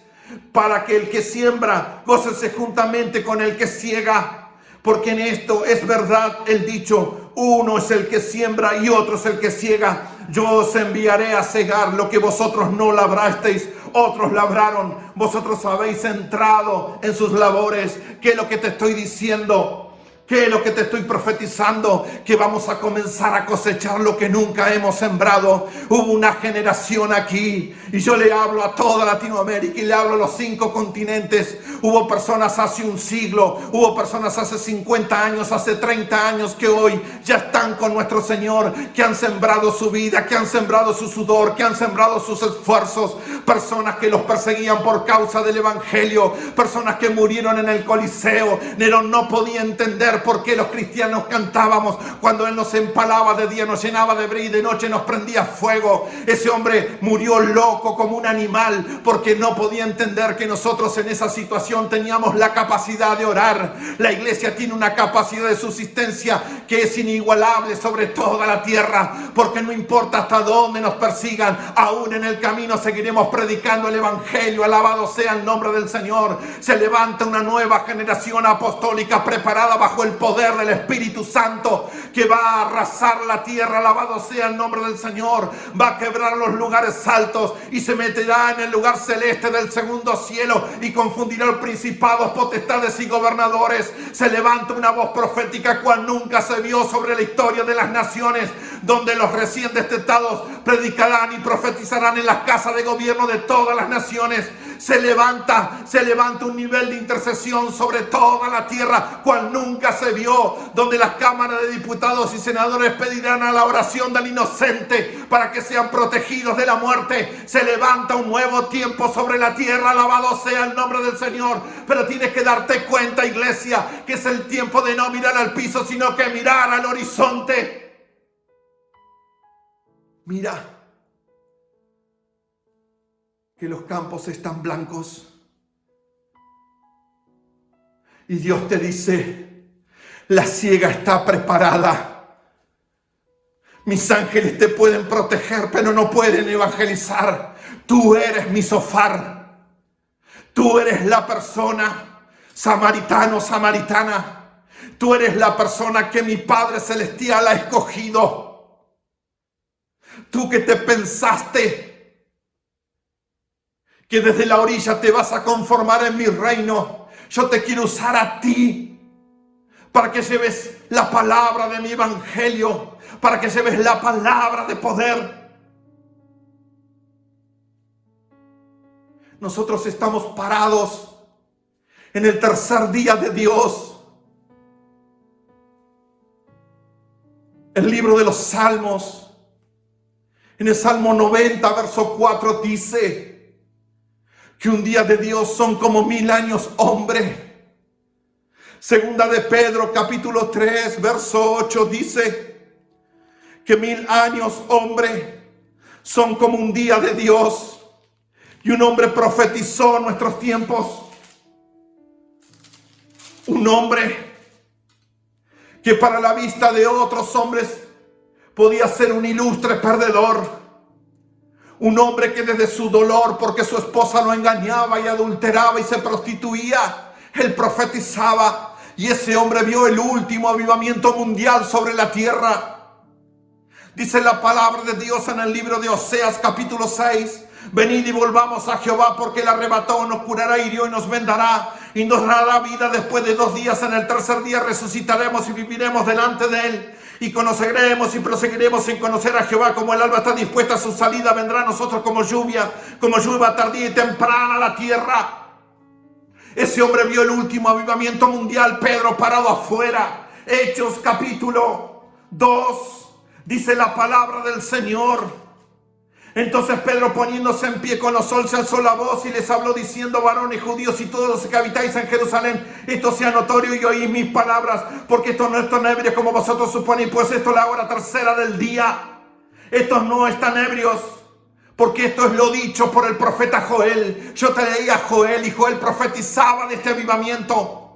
Para que el que siembra gócese juntamente con el que ciega. Porque en esto es verdad el dicho: uno es el que siembra y otro es el que ciega. Yo os enviaré a cegar lo que vosotros no labrasteis, otros labraron, vosotros habéis entrado en sus labores. ¿Qué es lo que te estoy diciendo? ¿Qué es lo que te estoy profetizando? Que vamos a comenzar a cosechar lo que nunca hemos sembrado. Hubo una generación aquí, y yo le hablo a toda Latinoamérica y le hablo a los 5 continentes. Hubo personas hace un siglo, hubo personas hace 50 años, hace 30 años que hoy ya están con nuestro Señor, que han sembrado su vida, que han sembrado su sudor, que han sembrado sus esfuerzos. Personas que los perseguían por causa del evangelio, personas que murieron en el Coliseo. Nerón no podía entender por qué los cristianos cantábamos cuando él nos empalaba de día, nos llenaba de brillo y de noche nos prendía fuego. Ese hombre murió loco como un animal porque no podía entender que nosotros en esa situación teníamos la capacidad de orar. La iglesia tiene una capacidad de subsistencia que es inigualable sobre toda la tierra, porque no importa hasta dónde nos persigan, aún en el camino seguiremos predicando el evangelio. Alabado sea el nombre del Señor. Se levanta una nueva generación apostólica preparada bajo el poder del Espíritu Santo, que va a arrasar la tierra. Alabado sea el nombre del Señor. Va a quebrar los lugares altos y se meterá en el lugar celeste del segundo cielo y confundirá los principados, potestades y gobernadores. Se levanta una voz profética cual nunca se vio sobre la historia de las naciones, donde los recién destetados predicarán y profetizarán en las casas de gobierno de todas las naciones. Se levanta un nivel de intercesión sobre toda la tierra cual nunca se vio, donde las cámaras de diputados y senadores pedirán a la oración del inocente para que sean protegidos de la muerte. Se levanta un nuevo tiempo sobre la tierra. Alabado sea el nombre del Señor. Pero tienes que darte cuenta, iglesia, que es el tiempo de no mirar al piso, sino que mirar al horizonte. Mira que los campos están blancos y Dios te dice: la siega está preparada. Mis ángeles te pueden proteger, pero no pueden evangelizar. Tú eres mi sofar. Tú eres la persona, samaritano, samaritana. Tú eres la persona que mi Padre Celestial ha escogido. Tú que te pensaste que desde la orilla te vas a conformar en mi reino, yo te quiero usar a ti para que lleves la palabra de mi evangelio, para que lleves la palabra de poder. Nosotros estamos parados en el tercer día de Dios. El libro de los Salmos, en el Salmo 90, verso 4, dice que un día de Dios son como 1000 años, hombre. Segunda de Pedro, capítulo 3, verso 8, dice que 1000 años, hombre, son como un día de Dios. Y un hombre profetizó en nuestros tiempos. Un hombre que para la vista de otros hombres podía ser un ilustre perdedor. Un hombre que desde su dolor, porque su esposa lo engañaba y adulteraba y se prostituía, él profetizaba. Y ese hombre vio el último avivamiento mundial sobre la tierra. Dice la palabra de Dios en el libro de Oseas, capítulo 6. Venid y volvamos a Jehová, porque él arrebató, nos curará, hirió y nos vendará, y nos dará vida después de 2 días. En el tercer día resucitaremos y viviremos delante de él. Y conoceremos y proseguiremos en conocer a Jehová. Como el alba está dispuesta a su salida, vendrá a nosotros como lluvia tardía y temprana a la tierra. Ese hombre vio el último avivamiento mundial. Pedro parado afuera. Hechos capítulo 2. Dice la palabra del Señor Entonces Pedro, poniéndose en pie con los soles, alzó la voz y les habló diciendo: varones judíos y todos los que habitáis en Jerusalén, esto sea notorio y oís mis palabras, porque esto no están ebrios como vosotros suponéis, pues esto es la hora tercera del día. Estos no están ebrios, porque esto es lo dicho por el profeta Joel. Yo te leía a Joel y Joel profetizaba de este avivamiento.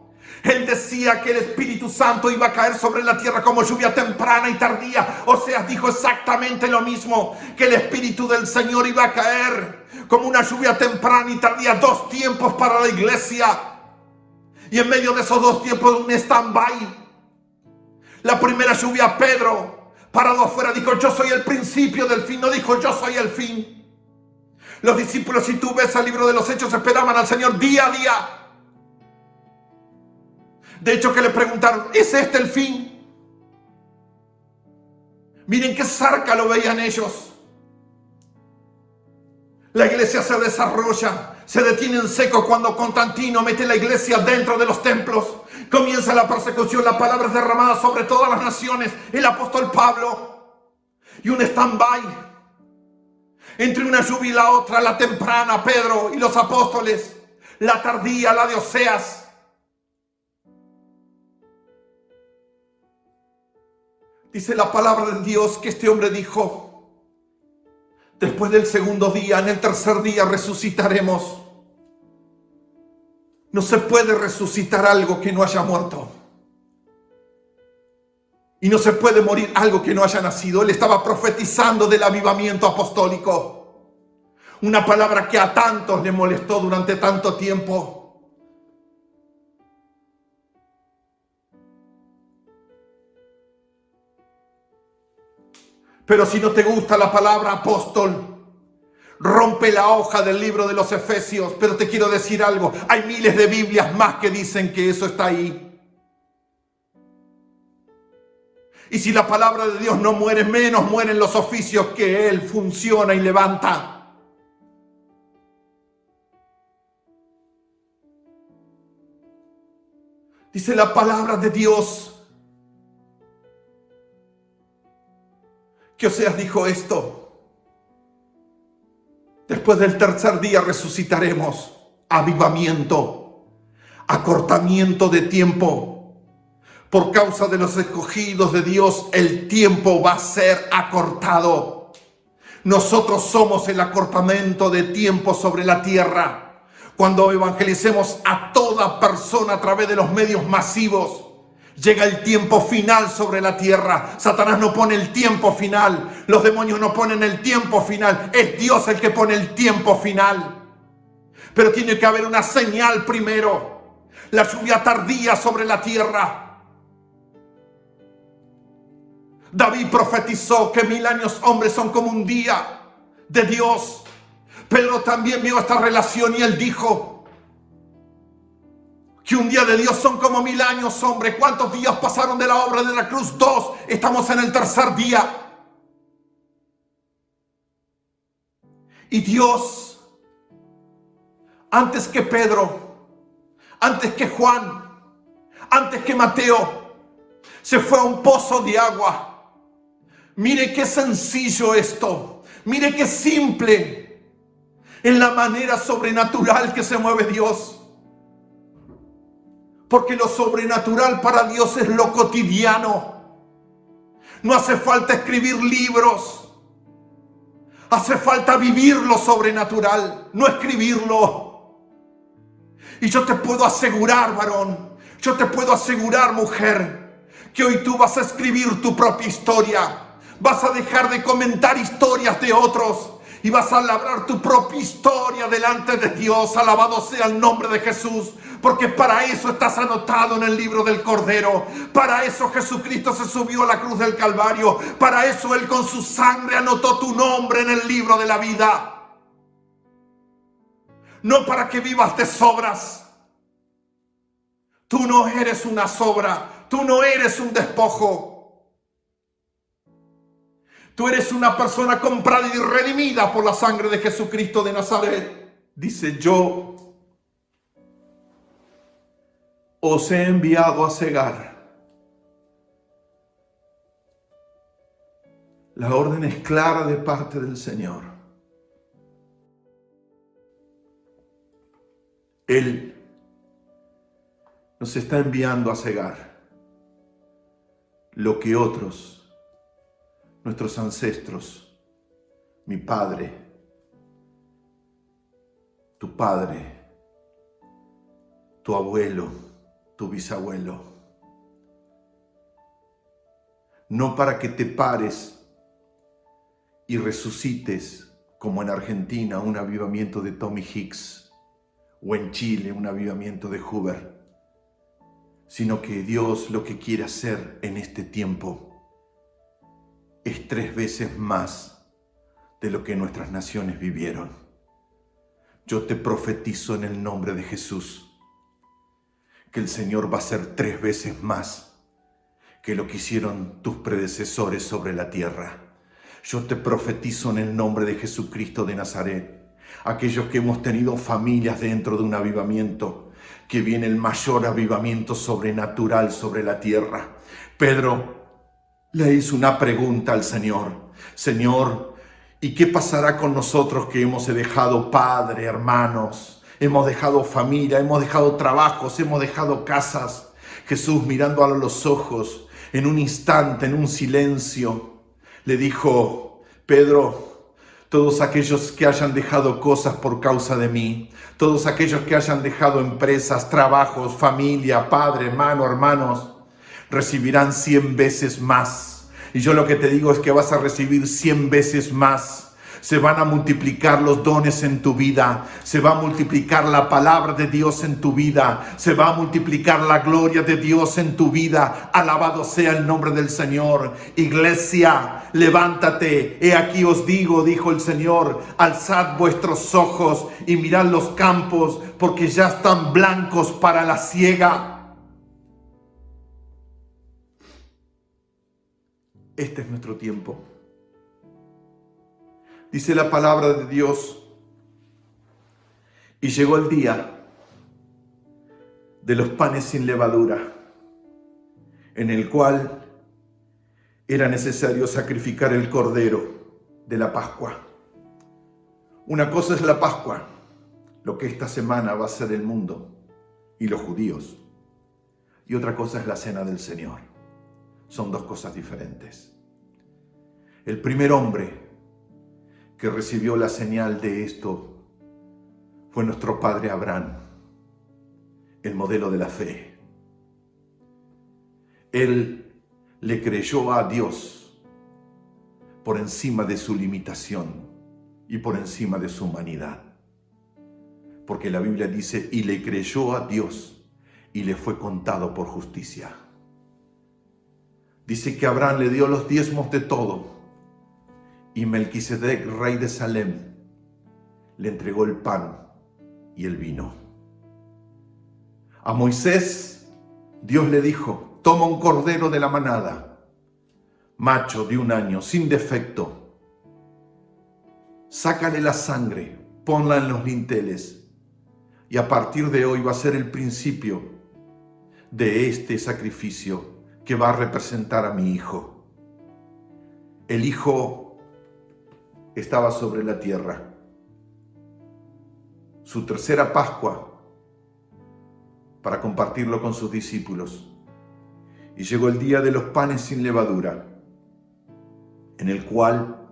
Él decía que el Espíritu Santo iba a caer sobre la tierra como lluvia temprana y tardía. Oseas dijo exactamente lo mismo, que el Espíritu del Señor iba a caer como una lluvia temprana y tardía. 2 tiempos para la iglesia. Y en medio de esos 2 tiempos, un stand-by. La primera lluvia, Pedro, parado afuera, dijo: yo soy el principio del fin. No dijo: yo soy el fin. Los discípulos, si tú ves el libro de los Hechos, esperaban al Señor día a día. De hecho, que le preguntaron: ¿es este el fin? Miren qué cerca lo veían ellos. La iglesia se desarrolla, se detiene en seco cuando Constantino mete la iglesia dentro de los templos. Comienza la persecución, la palabra es derramada sobre todas las naciones. El apóstol Pablo, y un stand-by entre una lluvia y la otra, la temprana, Pedro y los apóstoles, la tardía, la de Oseas. Dice la palabra de Dios que este hombre dijo: después del segundo día, en el tercer día resucitaremos. No se puede resucitar algo que no haya muerto. Y no se puede morir algo que no haya nacido. Él estaba profetizando del avivamiento apostólico. Una palabra que a tantos le molestó durante tanto tiempo. Pero si no te gusta la palabra apóstol, rompe la hoja del libro de los Efesios. Pero te quiero decir algo: hay miles de Biblias más que dicen que eso está ahí. Y si la palabra de Dios no muere, menos mueren los oficios que Él funciona y levanta. Dice la palabra de Dios que Oseas dijo esto: después del tercer día resucitaremos. Avivamiento, acortamiento de tiempo. Por causa de los escogidos de Dios, el tiempo va a ser acortado. Nosotros somos el acortamiento de tiempo sobre la tierra. Cuando evangelicemos a toda persona a través de los medios masivos, llega el tiempo final sobre la tierra. Satanás no pone el tiempo final. Los demonios no ponen el tiempo final. Es Dios el que pone el tiempo final. Pero tiene que haber una señal primero. La lluvia tardía sobre la tierra. David profetizó que 1000 años, hombres, son como un día de Dios. Pedro también vio esta relación y él dijo que un día de Dios son como 1000 años, hombre. ¿Cuántos días pasaron de la obra de la cruz? 2. Estamos en el tercer día. Y Dios, antes que Pedro, antes que Juan, antes que Mateo, se fue a un pozo de agua. Mire qué sencillo esto. Mire qué simple en la manera sobrenatural que se mueve Dios. Porque lo sobrenatural para Dios es lo cotidiano. No hace falta escribir libros. Hace falta vivir lo sobrenatural, no escribirlo. Y yo te puedo asegurar, varón, yo te puedo asegurar, mujer, que hoy tú vas a escribir tu propia historia. Vas a dejar de comentar historias de otros y vas a labrar tu propia historia delante de Dios. Alabado sea el nombre de Jesús, porque para eso estás anotado en el libro del Cordero. Para eso Jesucristo se subió a la cruz del Calvario. Para eso Él con su sangre anotó tu nombre en el libro de la vida. No para que vivas de sobras. Tú no eres una sobra. Tú no eres un despojo. Tú eres una persona comprada y redimida por la sangre de Jesucristo de Nazaret. Dice: yo os he enviado a cegar. La orden es clara de parte del Señor. Él nos está enviando a cegar lo que otros, nuestros ancestros, mi padre, tu padre, tu abuelo, tu bisabuelo. No para que te pares y resucites, como en Argentina, un avivamiento de Tommy Hicks, o en Chile, un avivamiento de Hoover, sino que Dios lo que quiere hacer en este tiempo es 3 veces más de lo que nuestras naciones vivieron. Yo te profetizo en el nombre de Jesús que el Señor va a hacer 3 veces más que lo que hicieron tus predecesores sobre la tierra. Yo te profetizo en el nombre de Jesucristo de Nazaret, aquellos que hemos tenido familias dentro de un avivamiento, que viene el mayor avivamiento sobrenatural sobre la tierra. Pedro le hizo una pregunta al Señor: Señor, ¿y qué pasará con nosotros que hemos dejado padre, hermanos, hemos dejado familia, hemos dejado trabajos, hemos dejado casas? Jesús, mirando a los ojos, en un instante, en un silencio, le dijo: Pedro, todos aquellos que hayan dejado cosas por causa de mí, todos aquellos que hayan dejado empresas, trabajos, familia, padre, hermano, hermanos, recibirán 100 veces más. Y yo lo que te digo es que vas a recibir 100 veces más. Se van a multiplicar los dones en tu vida, se va a multiplicar la palabra de Dios en tu vida, se va a multiplicar la gloria de Dios en tu vida. Alabado sea el nombre del Señor. Iglesia, levántate. He aquí os digo, dijo el Señor, alzad vuestros ojos y mirad los campos, porque ya están blancos para la siega. Este es nuestro tiempo. Dice la palabra de Dios: y llegó el día de los panes sin levadura, en el cual era necesario sacrificar el cordero de la Pascua. Una cosa es la Pascua, lo que esta semana va a ser el mundo y los judíos, y otra cosa es la cena del Señor. Son 2 cosas diferentes. El primer hombre que recibió la señal de esto fue nuestro padre Abraham, el modelo de la fe. Él le creyó a Dios por encima de su limitación y por encima de su humanidad. Porque la Biblia dice: y le creyó a Dios y le fue contado por justicia. Dice que Abraham le dio los diezmos de todo, y Melquisedec, rey de Salem, le entregó el pan y el vino. A Moisés, Dios le dijo: toma un cordero de la manada, macho de 1 año, sin defecto, sácale la sangre, ponla en los dinteles, y a partir de hoy va a ser el principio de este sacrificio que va a representar a mi hijo. El hijo estaba sobre la tierra. Su tercera Pascua, para compartirlo con sus discípulos. Y llegó el día de los panes sin levadura, en el cual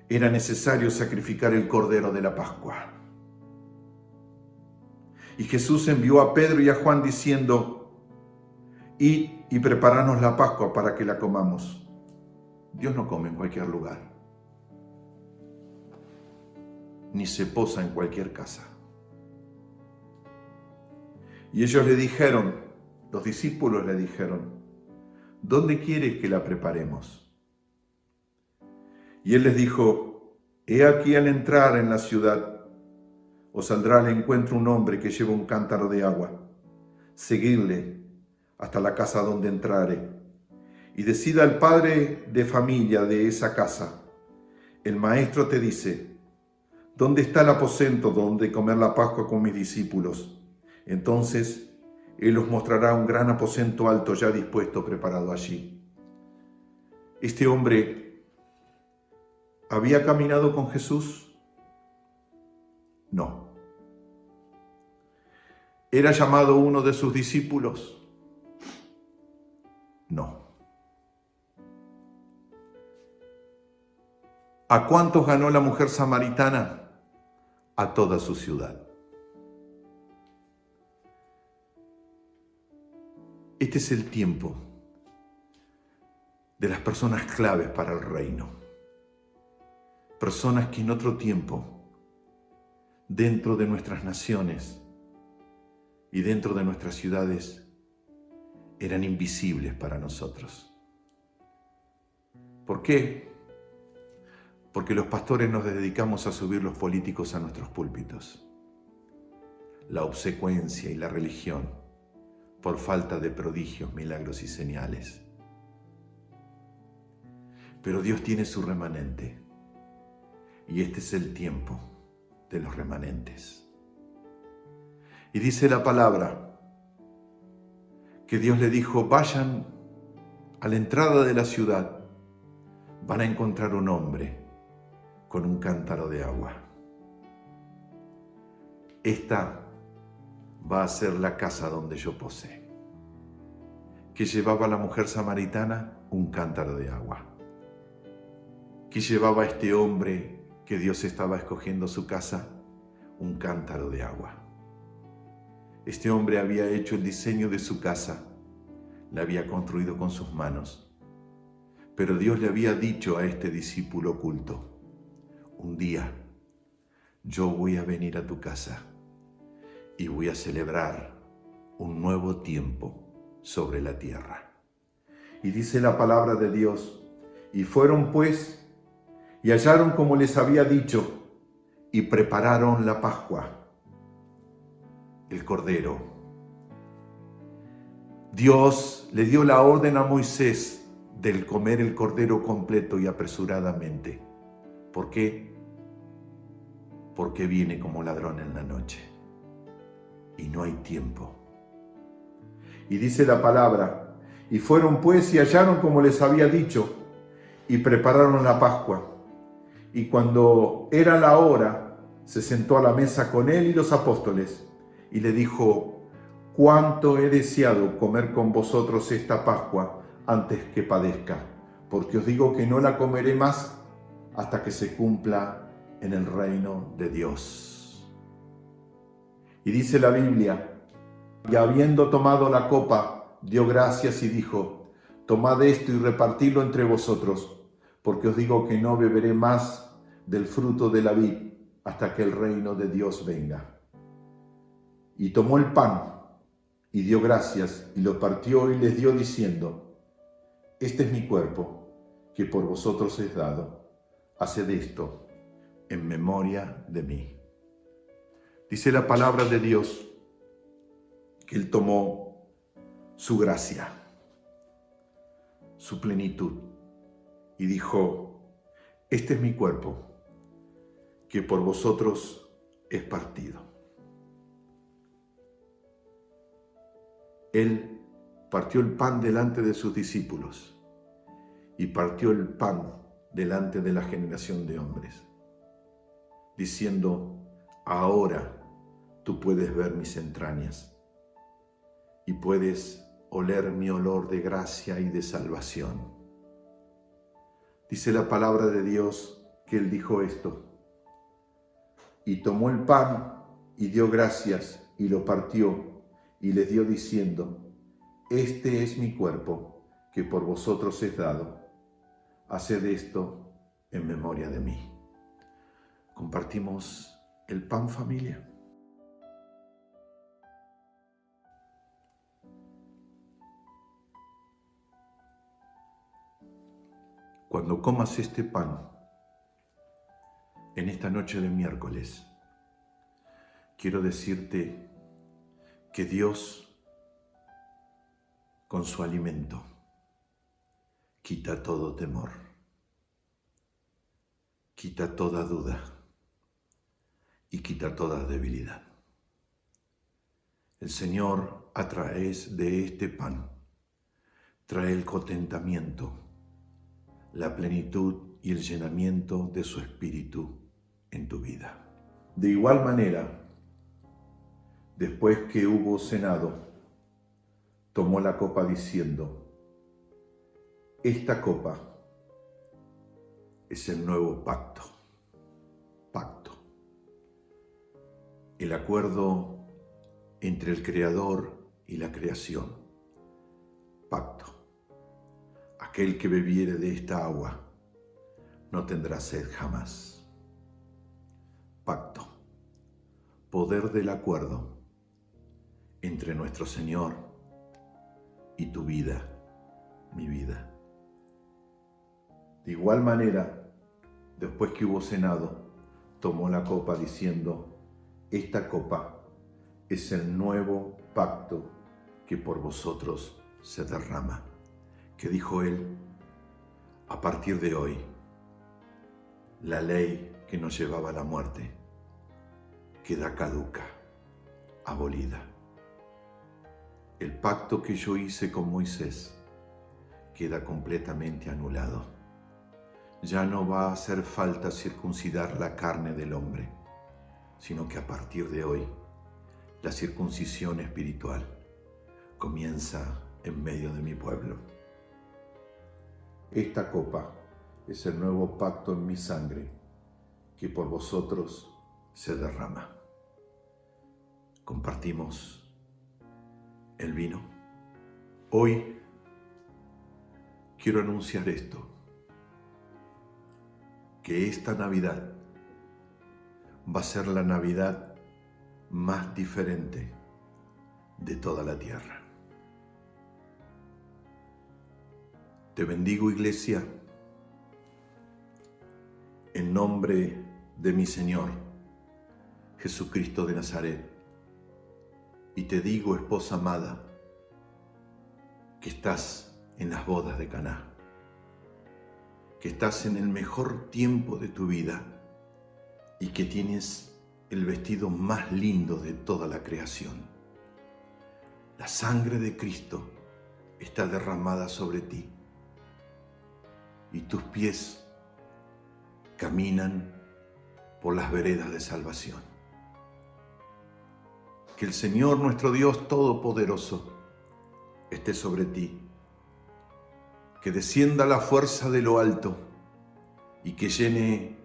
era necesario sacrificar el cordero de la Pascua. Y Jesús envió a Pedro y a Juan diciendo: id y preparanos la Pascua para que la comamos. Dios no come en cualquier lugar, ni se posa en cualquier casa. Y ellos le dijeron, los discípulos le dijeron: ¿dónde quieres que la preparemos? Y él les dijo: he aquí, al entrar en la ciudad, os saldrá al encuentro un hombre que lleva un cántaro de agua. Seguidle hasta la casa donde entrare, y decida al padre de familia de esa casa: el maestro te dice, ¿dónde está el aposento donde comer la Pascua con mis discípulos? Entonces él os mostrará un gran aposento alto ya dispuesto, preparado allí. Este hombre había caminado con Jesús. No. ¿Era llamado uno de sus discípulos? No. ¿A cuántos ganó la mujer samaritana? A toda su ciudad. Este es el tiempo de las personas claves para el reino. Personas que en otro tiempo, dentro de nuestras naciones y dentro de nuestras ciudades, eran invisibles para nosotros. ¿Por qué? Porque los pastores nos dedicamos a subir los políticos a nuestros púlpitos. La obsecuencia y la religión por falta de prodigios, milagros y señales. Pero Dios tiene su remanente y este es el tiempo de los remanentes. Y dice la palabra que Dios le dijo, vayan a la entrada de la ciudad, van a encontrar un hombre con un cántaro de agua. Esta va a ser la casa donde yo posé. ¿Qué llevaba la mujer samaritana? Un cántaro de agua. ¿Qué llevaba este hombre que Dios estaba escogiendo su casa? Un cántaro de agua. Este hombre había hecho el diseño de su casa, la había construido con sus manos, pero Dios le había dicho a este discípulo oculto, un día yo voy a venir a tu casa y voy a celebrar un nuevo tiempo sobre la tierra. Y dice la palabra de Dios, y fueron pues y hallaron como les había dicho y prepararon la Pascua, el Cordero. Dios le dio la orden a Moisés del comer el Cordero completo y apresuradamente. ¿Por qué? Porque viene como ladrón en la noche y no hay tiempo. Y dice la palabra, y fueron pues y hallaron como les había dicho y prepararon la Pascua. Y cuando era la hora, se sentó a la mesa con él y los apóstoles y le dijo, cuánto he deseado comer con vosotros esta Pascua antes que padezca, porque os digo que no la comeré más hasta que se cumpla en el reino de Dios. Y dice la Biblia, y habiendo tomado la copa, dio gracias y dijo, tomad esto y repartidlo entre vosotros, porque os digo que no beberé más del fruto de la vid hasta que el reino de Dios venga. Y tomó el pan y dio gracias y lo partió y les dio diciendo, este es mi cuerpo que por vosotros es dado, haced esto en memoria de mí. Dice la palabra de Dios que Él tomó su gracia, su plenitud, y dijo, este es mi cuerpo, que por vosotros es partido. Él partió el pan delante de sus discípulos y partió el pan delante de la generación de hombres, diciendo, ahora tú puedes ver mis entrañas y puedes oler mi olor de gracia y de salvación. Dice la palabra de Dios que Él dijo esto, y tomó el pan y dio gracias y lo partió y les dio diciendo, este es mi cuerpo que por vosotros es dado, haced esto en memoria de mí. ¿Compartimos el pan, familia? Cuando comas este pan, en esta noche de miércoles, quiero decirte que Dios, con su alimento, quita todo temor, quita toda duda y quita toda debilidad. El Señor, a través de este pan, trae el contentamiento, la plenitud y el llenamiento de su Espíritu en tu vida. De igual manera, Después que hubo cenado, tomó la copa diciendo: esta copa es el nuevo pacto. El acuerdo entre el Creador y la creación. Pacto. Aquel que bebiere de esta agua no tendrá sed jamás. Pacto. Poder del acuerdo entre nuestro Señor y tu vida, mi vida. De igual manera, después que hubo cenado, tomó la copa diciendo: esta copa es el nuevo pacto que por vosotros se derrama. Que dijo él: a partir de hoy, la ley que nos llevaba a la muerte queda caduca, abolida. El pacto que yo hice con Moisés queda completamente anulado. Ya no va a hacer falta circuncidar la carne del hombre, sino que a partir de hoy la circuncisión espiritual comienza en medio de mi pueblo. Esta copa es el nuevo pacto en mi sangre que por vosotros se derrama. Compartimos el vino. Hoy quiero anunciar esto, que esta Navidad va a ser la Navidad más diferente de toda la tierra. Te bendigo, iglesia, en nombre de mi Señor Jesucristo de Nazaret. Y te digo, esposa amada, que estás en las bodas de Caná, que estás en el mejor tiempo de tu vida y que tienes el vestido más lindo de toda la creación. La sangre de Cristo está derramada sobre ti y tus pies caminan por las veredas de salvación. Que el Señor nuestro Dios Todopoderoso esté sobre ti, que descienda la fuerza de lo alto y que llene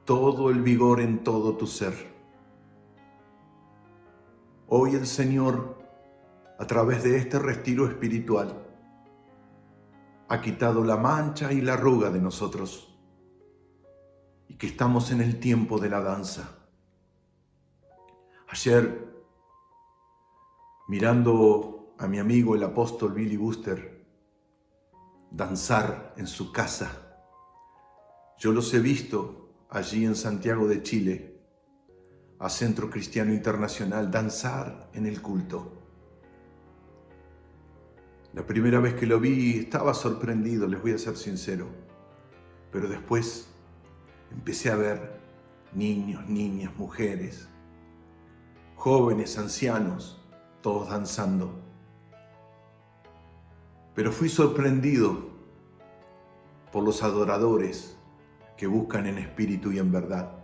todo el vigor en todo tu ser. Hoy el Señor, a través de este retiro espiritual, ha quitado la mancha y la arruga de nosotros y que estamos en el tiempo de la danza. Ayer, mirando a mi amigo el apóstol Billy Buster danzar en su casa, yo los he visto allí en Santiago de Chile, a Centro Cristiano Internacional, danzar en el culto. La primera vez que lo vi estaba sorprendido, les voy a ser sincero, pero después empecé a ver niños, niñas, mujeres, jóvenes, ancianos, todos danzando. Pero fui sorprendido por los adoradores que buscan en espíritu y en verdad,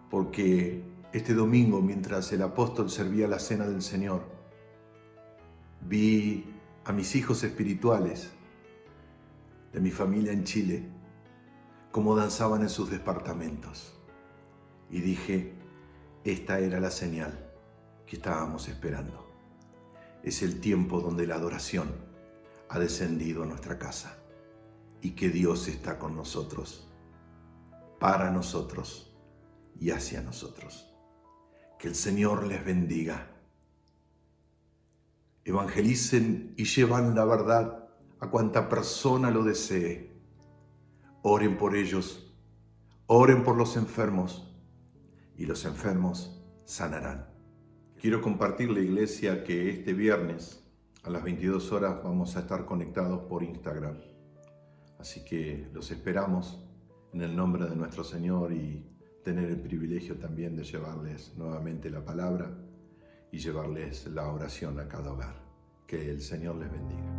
porque este domingo, mientras el apóstol servía la cena del Señor, vi a mis hijos espirituales de mi familia en Chile, cómo danzaban en sus departamentos. Y dije, esta era la señal que estábamos esperando. Es el tiempo donde la adoración ha descendido a nuestra casa y que Dios está con nosotros, para nosotros y hacia nosotros. Que el Señor les bendiga. Evangelicen y llevan la verdad a cuanta persona lo desee. Oren por ellos, oren por los enfermos y los enfermos sanarán. Quiero compartirle, iglesia, que este viernes a las 22 horas vamos a estar conectados por Instagram. Así que los esperamos en el nombre de nuestro Señor y tener el privilegio también de llevarles nuevamente la palabra y llevarles la oración a cada hogar. Que el Señor les bendiga.